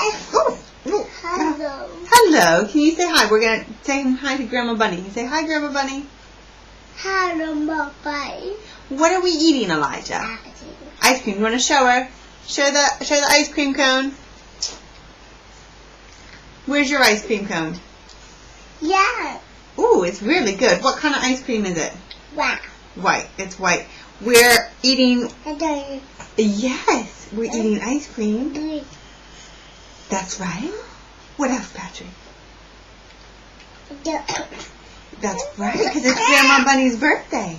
Oh, oh. Hello. Hello. Can you say hi? We're going to say hi to Grandma Bunny. Can you say hi, Grandma Bunny? Hello, Bye. What are we eating, Elijah? Ice cream. You want to show her? Show the ice cream cone. Where's your ice cream cone? Yeah. Ooh, it's really good. What kind of ice cream is it? Wow. White. It's white. We're eating... I Yes, we're eating ice cream. don't. That's right. What else, Patrick? That's right, because it's Grandma Bunny's birthday.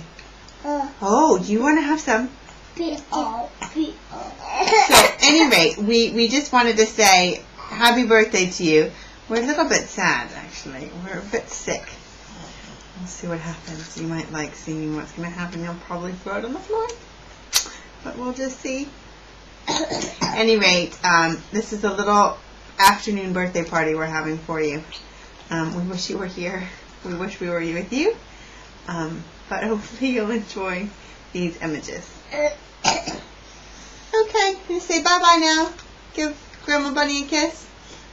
Oh, do you want to have some? So, at any rate, we just wanted to say happy birthday to you. We're a little bit sad, actually. We're a bit sick. We'll see what happens. You might like seeing what's going to happen. You'll probably throw it on the floor. But we'll just see. At any rate, this is a little afternoon birthday party we're having for you. We wish you were here. We wish we were with you. But hopefully you'll enjoy these images. Okay, you say bye-bye now. Give Grandma Bunny a kiss.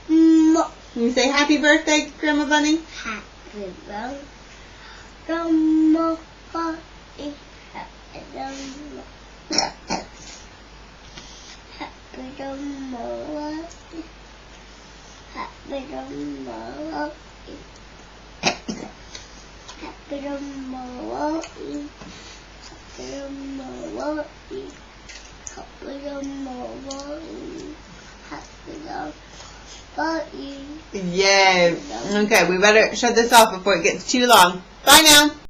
You say happy birthday, Grandma Bunny. Happy birthday, Grandma Bunny. Happy birthday. Happy birthday. Happy birthday. Happy birthday. Yay. Okay, we better shut this off before it gets too long. Bye now.